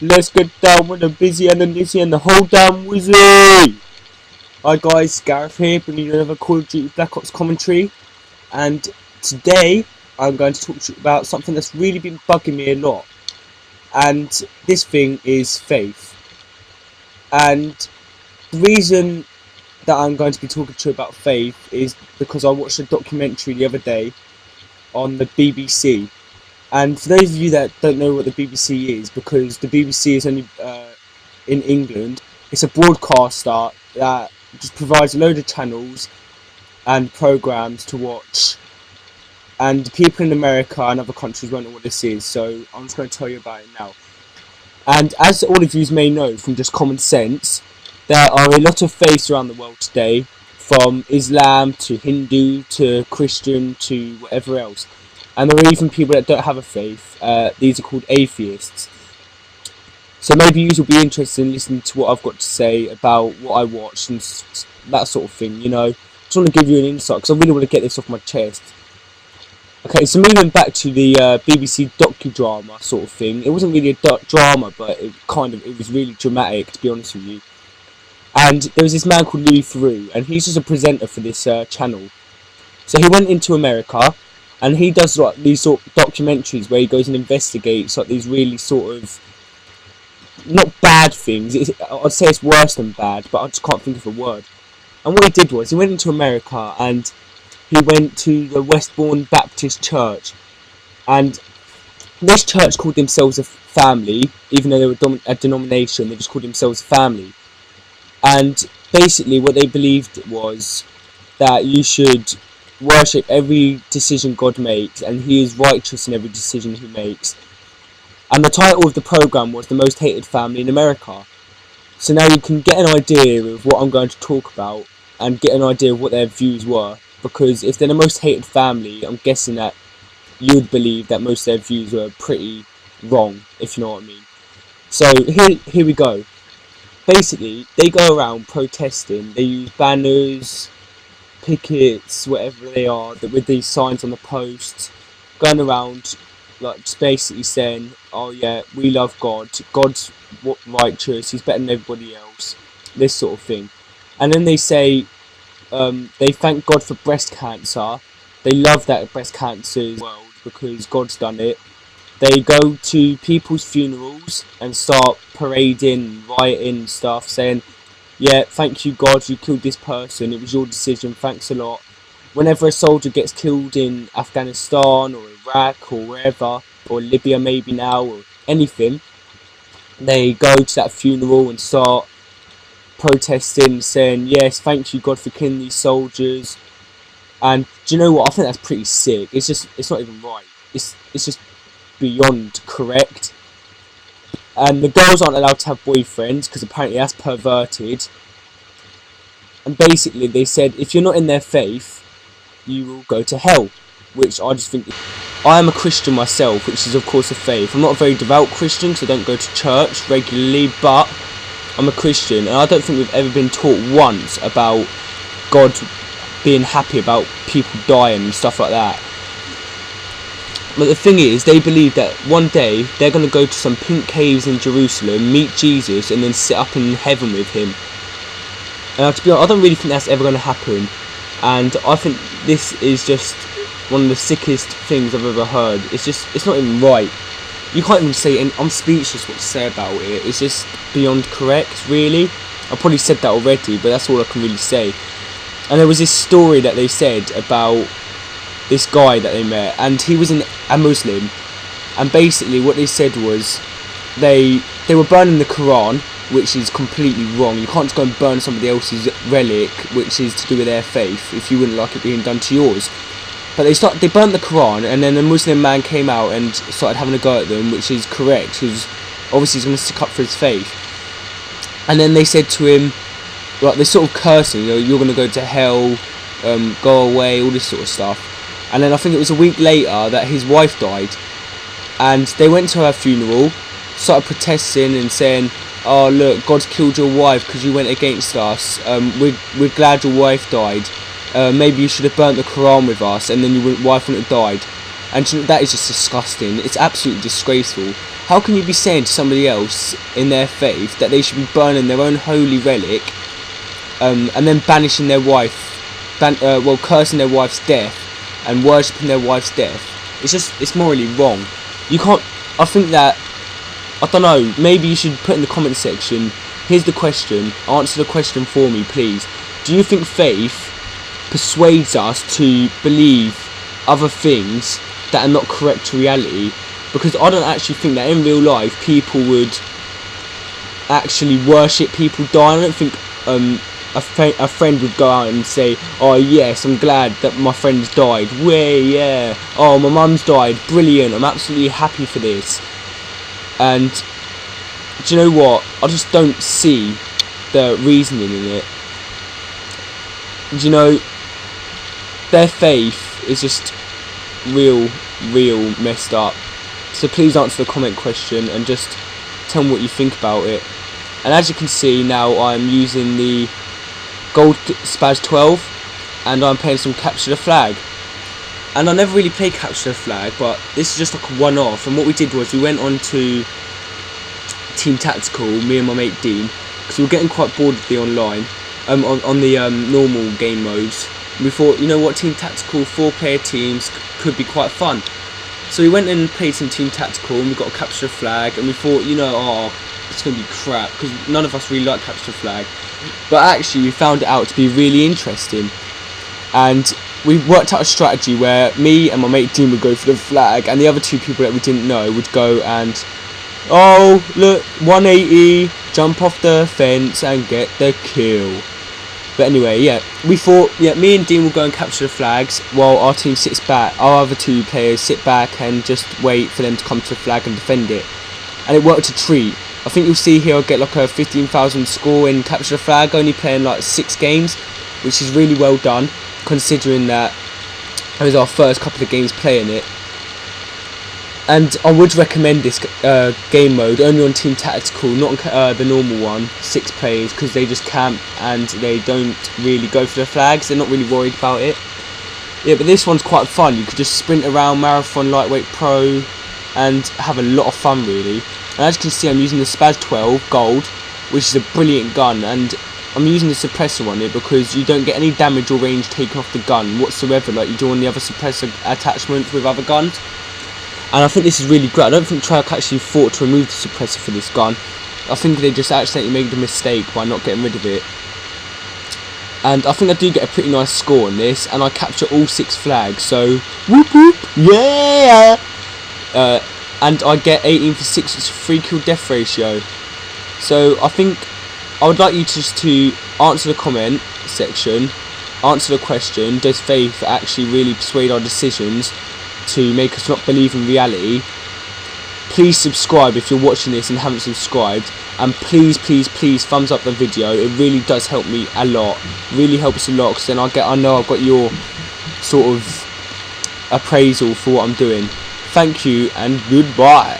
Let's get down with the busy and the dizzy and the whole damn wizzy! Hi guys, Gareth here, bringing you another Call of Duty Black Ops commentary. And today, I'm going to talk to you about something that's really been bugging me a lot. And this thing is faith. And the reason that I'm going to be talking to you about faith is because I watched a documentary the other day on the BBC. And for those of you that don't know what the BBC is, because the BBC is only in England, it's a broadcaster that just provides a load of channels and programmes to watch. And people in America and other countries won't know what this is, so I'm just going to tell you about it now. And as all of you may know from just common sense, there are a lot of faiths around the world today, from Islam to Hindu to Christian to whatever else. And there are even people that don't have a faith. These are called atheists. So maybe you will be interested in listening to what I've got to say about what I watched and that sort of thing, you know. Just want to give you an insight because I really want to get this off my chest. Okay, so moving back to the BBC docudrama sort of thing. It wasn't really a drama, but it was really dramatic, to be honest with you. And there was this man called Louis Theroux, and he's just a presenter for this channel. So he went into America. And he does like these sort of documentaries where he goes and investigates like these really sort of not bad things. I'd say it's worse than bad, but I just can't think of a word. And what he did was he went into America and he went to the Westbourne Baptist Church, and this church called themselves a family, even though they were a denomination. They just called themselves a family. And basically, what they believed was that you should worship every decision God makes, and He is righteous in every decision He makes. And the title of the programme was The Most Hated Family in America. So now you can get an idea of what I'm going to talk about and get an idea of what their views were, because if they're the most hated family, I'm guessing that you would believe that most of their views were pretty wrong, if you know what I mean. So here we go. Basically, they go around protesting. They use banners, pickets, whatever they are, that with these signs on the posts, going around like just basically saying, oh yeah, we love God, God's righteous, He's better than everybody else, this sort of thing. And then they say they thank God for breast cancer. They love that breast cancer is in the world because God's done it. They go to people's funerals and start parading, rioting stuff, saying, yeah, thank you God, you killed this person, it was your decision, thanks a lot. Whenever a soldier gets killed in Afghanistan or Iraq or wherever, or Libya maybe now, or anything, they go to that funeral and start protesting, saying, yes, thank you God for killing these soldiers. And do you know what, I think that's pretty sick. It's not even right. It's just beyond correct. And the girls aren't allowed to have boyfriends because apparently that's perverted. And basically they said if you're not in their faith, you will go to hell. Which I just think... I am a Christian myself, which is of course a faith. I'm not a very devout Christian because I don't go to church regularly, but I'm a Christian. And I don't think we've ever been taught once about God being happy about people dying and stuff like that. But the thing is, they believe that one day they're going to go to some pink caves in Jerusalem, meet Jesus, and then sit up in heaven with Him. And to be honest, I don't really think that's ever going to happen. And I think this is just one of the sickest things I've ever heard. It's not even right. You can't even say, and I'm speechless what to say about it. It's just beyond correct, really. I probably said that already, but that's all I can really say. And there was this story that they said about this guy that they met, and he was a Muslim, and basically what they said was they were burning the Quran, which is completely wrong. You can't just go and burn somebody else's relic, which is to do with their faith, if you wouldn't like it being done to yours. But they burnt the Quran, and then a Muslim man came out and started having a go at them, which is correct, because obviously he's going to stick up for his faith. And then they said to him, like, they sort of cursed him, you know, you're going to go to hell, go away, all this sort of stuff. And then I think it was a week later that his wife died, and they went to her funeral, started protesting and saying, oh look, God's killed your wife because you went against us, we're glad your wife died, maybe you should have burnt the Quran with us and then your wife wouldn't have died. And that is just disgusting. It's absolutely disgraceful. How can you be saying to somebody else in their faith that they should be burning their own holy relic, and then banishing their wife, cursing their wife's death and worshipping their wife's death? It's morally wrong. You can't. I think that, I don't know, maybe you should put in the comment section, here's the question, answer the question for me please. Do you think faith persuades us to believe other things that are not correct to reality? Because I don't actually think that in real life people would actually worship people dying. I don't think a friend would go out and say, oh yes, I'm glad that my friend's died, way yeah, oh my mum's died, brilliant, I'm absolutely happy for this. And do you know what, I just don't see the reasoning in it. Do you know, their faith is just real messed up. So please answer the comment question and just tell me what you think about it. And as you can see now, I'm using the gold SPAS 12 and I'm playing some capture the flag. And I never really played capture the flag, but this is just like a one-off. And what we did was we went on to Team Tactical, me and my mate Dean, because we were getting quite bored of the online, on the normal game modes. We thought, you know what, Team Tactical 4-player teams could be quite fun. So we went and played some Team Tactical and we got a capture the flag, and we thought, you know, oh, it's going to be crap, because none of us really like capture the flag. But actually we found it out to be really interesting, and we worked out a strategy where me and my mate Dean would go for the flag, and the other two people that we didn't know would go and, oh look, 180, jump off the fence and get the kill. But anyway, yeah, we thought, yeah, me and Dean will go and capture the flags while our team sits back, our other two players sit back and just wait for them to come to the flag and defend it. And it worked a treat. I think you'll see here I'll get like a 15,000 score in capture the flag, only playing like 6 games, which is really well done, considering that it was our first couple of games playing it. And I would recommend this game mode only on Team Tactical, not on the normal one, 6 players, because they just camp and they don't really go for the flags, they're not really worried about it. Yeah, but this one's quite fun. You could just sprint around Marathon Lightweight Pro and have a lot of fun really. And as you can see, I'm using the SPAS 12 Gold, which is a brilliant gun, and I'm using the suppressor on it because you don't get any damage or range taken off the gun whatsoever like you do on the other suppressor attachments with other guns. And I think this is really great. I don't think Triarch actually thought to remove the suppressor for this gun. I think they just accidentally made a mistake by not getting rid of it. And I think I do get a pretty nice score on this, and I capture all 6 flags, so whoop whoop, yeah! And I get 18 for 6, it's a 3 kill death ratio. So I think I would like you just to answer the comment section, answer the question, does faith actually really persuade our decisions to make us not believe in reality? Please subscribe if you're watching this and haven't subscribed, and please thumbs up the video. It really does help me a lot, really helps a lot, because then I know I've got your sort of appraisal for what I'm doing. Thank you and goodbye.